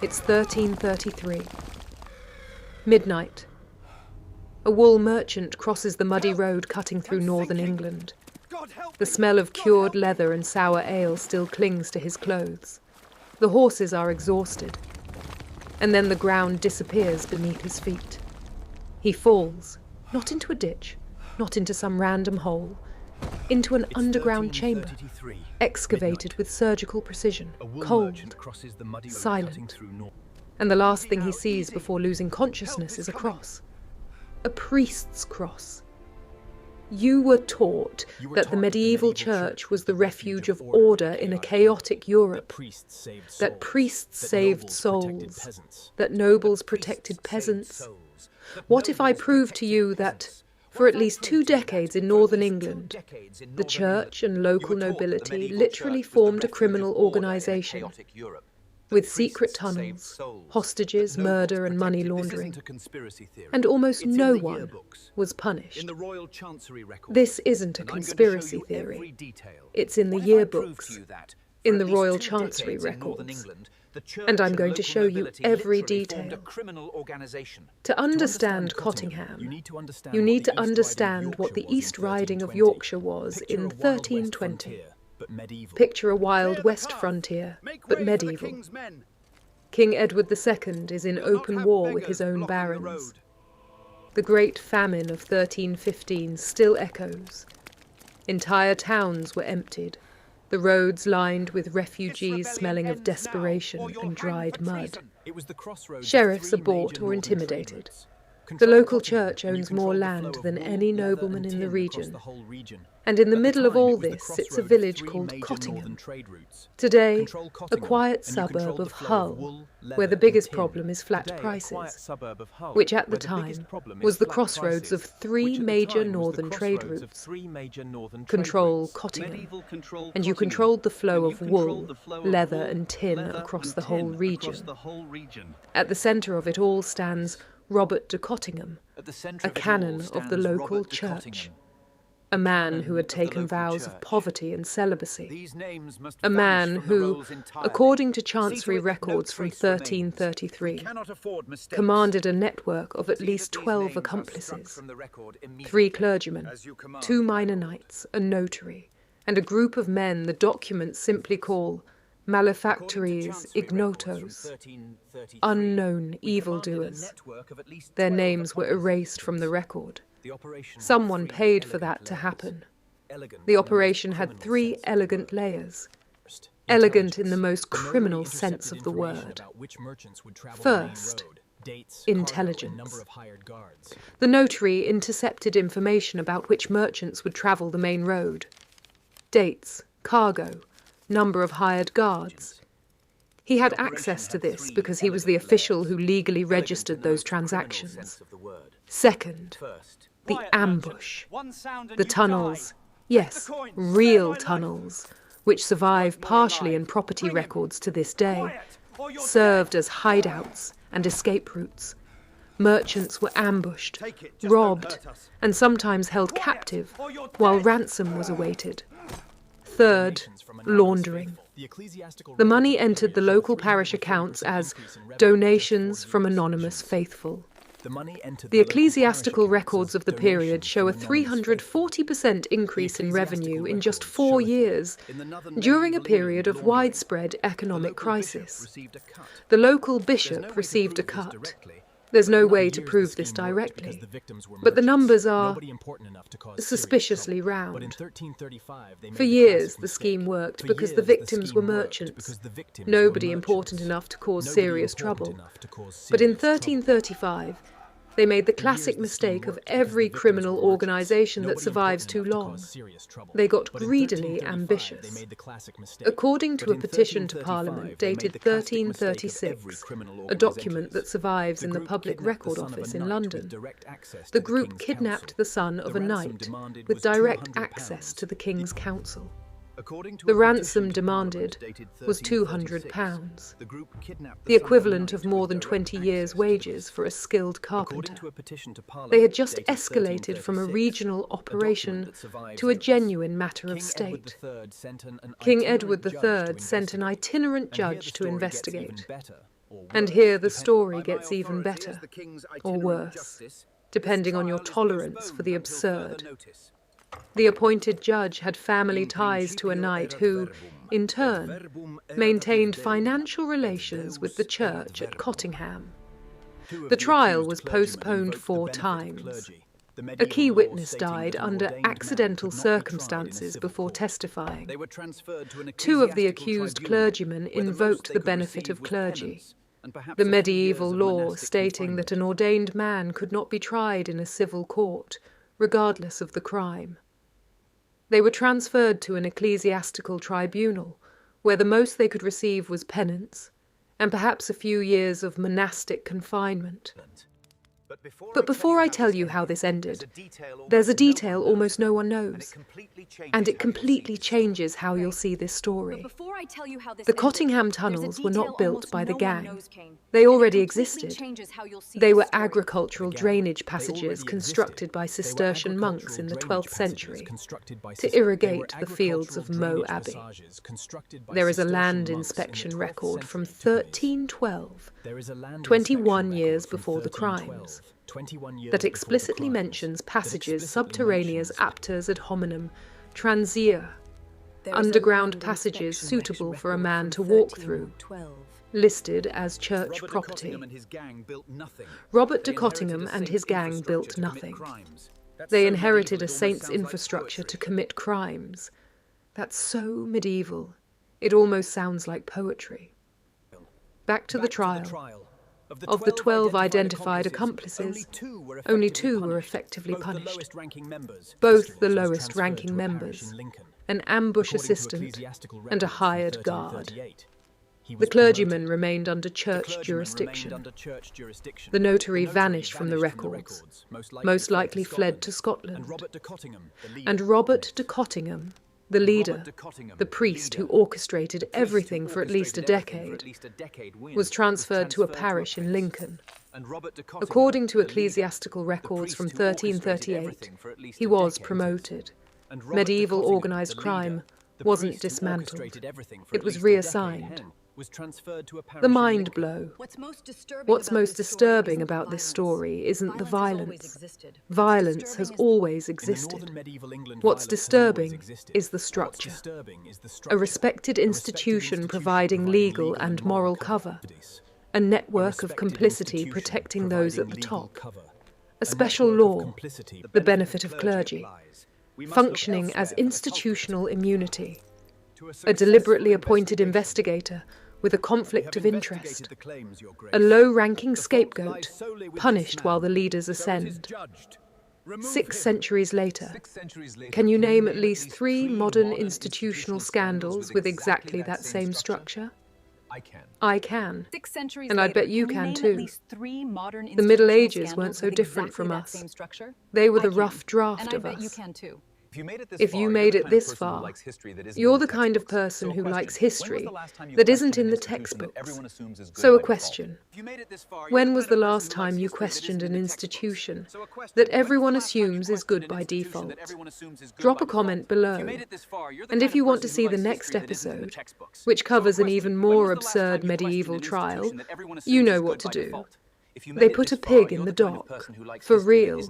It's 1333. Midnight. A wool merchant crosses the muddy road cutting through northern England. The smell of cured leather and sour ale still clings to his clothes. The horses are exhausted. And then the ground disappears beneath his feet. He falls, not into a ditch, not into some random hole, into an underground chamber, excavated with surgical precision, cold, silent. And the last thing he sees before losing consciousness is a cross. A priest's cross. You were taught that the medieval church was the refuge of order in a chaotic Europe, that priests saved souls, that nobles protected peasants. What if I proved to you that, for at least 2 decades in northern England, the church and local nobility literally formed a criminal organisation, with secret tunnels, hostages, murder and money laundering, and almost no one was punished? This isn't a conspiracy theory. It's in the yearbooks, in the Royal Chancery records. And I'm going to show you every detail. To understand Cottingham, you need to understand what the East Riding of Yorkshire was in 1320. Picture a wild west frontier, but medieval. King Edward II is in open war with his own barons. The Great Famine of 1315 still echoes. Entire towns were emptied, the roads lined with refugees smelling of desperation and dried mud. Sheriffs are bought or intimidated. The local church owns more land than any nobleman in the region. And in the middle of all this sits a village called Cottingham. Today, a quiet suburb of Hull, where the biggest problem is flat prices, which at the time was the crossroads of 3 major northern trade routes. Control Cottingham, and you controlled the flow of wool, leather and tin across the whole region. At the centre of it all stands Robert de Cottingham, a canon of the local church, a man who had taken vows of poverty and celibacy, a man who, according to Chancery records from 1333, commanded a network of at least 12 accomplices, 3 clergymen, 2 minor knights, a notary, and a group of men the documents simply call malefactores ignotos, unknown evildoers. Their names were erased from the record. Someone paid for that to happen. The operation had 3 elegant layers. Elegant in the most criminal sense of the word. First, intelligence. The notary intercepted information about which merchants would travel the main road. Dates, cargo, number of hired guards. He had access to this because he was the official who legally registered those transactions. Second, the ambush. The tunnels, yes, real tunnels, which survive partially in property records to this day, served as hideouts and escape routes. Merchants were ambushed, robbed, and sometimes held captive while ransom was awaited. Third, laundering. The money entered the local parish accounts as donations from anonymous faithful. The ecclesiastical records of the period show a 340% increase in revenue in just 4 years, during a period of widespread economic crisis. The local bishop received a cut. There's no way to prove this directly, but the numbers are suspiciously round. For years, the scheme worked because the victims were merchants, nobody important enough to cause serious trouble. But in 1335, they made the classic mistake of every criminal organisation that survives too long. They got greedily ambitious. According to a petition to Parliament dated 1336, a document that survives in the Public Record Office in London, the group kidnapped the son of a knight with direct access to the King's Council. The ransom demanded was £200, the equivalent of more than 20 years' wages for a skilled carpenter. They had just escalated from a regional operation to a genuine matter of state. King Edward III sent an itinerant judge to investigate. And here the story gets even better, or worse, depending on your tolerance for the absurd. The appointed judge had family ties to a knight who, in turn, maintained financial relations with the church at Cottingham. The trial was postponed 4 times. A key witness died under accidental circumstances before testifying. 2 of the accused clergymen invoked the benefit of clergy, the medieval law stating that an ordained man could not be tried in a civil court, regardless of the crime. They were transferred to an ecclesiastical tribunal, where the most they could receive was penance, and perhaps a few years of monastic confinement. But before I tell you how this ended, there's a detail almost no one knows, and it completely changes how you'll see this story. The Cottingham tunnels were not built by the gang. They already existed. They were agricultural drainage passages constructed by Cistercian monks in the 12th century to irrigate the fields of Moe Abbey. There is a land inspection record from 1312, 21 years before the crimes, that explicitly mentions passages subterraneous apters ad hominem, transia, underground passages suitable for a man to walk through, listed as church property. Robert de Cottingham and his gang built nothing. They inherited a saint's infrastructure to commit crimes. That's so medieval, it almost sounds like poetry. Back to the trial. Of the 12 identified accomplices, only 2 were effectively punished. Both the lowest-ranking members, an ambush assistant and a hired guard. The clergyman remained under church jurisdiction. The notary vanished from the records, most likely fled to Scotland. And Robert de Cottingham, the leader, the priest who orchestrated everything for at least a decade, was transferred to a parish in Lincoln. According to ecclesiastical records from 1338, he was promoted. Medieval organised crime wasn't dismantled. It was reassigned. The mind blow. What's most disturbing about this story isn't the violence. Violence has always existed. What's disturbing is the structure. A respected institution providing legal and moral cover. A network of complicity protecting those at the top. A special law, the benefit of clergy, functioning as institutional immunity. A deliberately appointed investigator with a conflict of interest, a low-ranking scapegoat, punished while the leaders ascend. 6 centuries later, can you name at least 3 modern institutional scandals with exactly that same structure? I can, and I bet you can too. The Middle Ages weren't so different from us. They were the rough draft of us. If you made it this far, you're the kind of person who likes history that isn't in the textbooks. So a question. When was the last time you questioned an institution that everyone assumes is good by default? Drop a comment below. And if you want to see the next episode, which covers an even more absurd medieval trial, you know what to do. They put a pig in the dock. For real.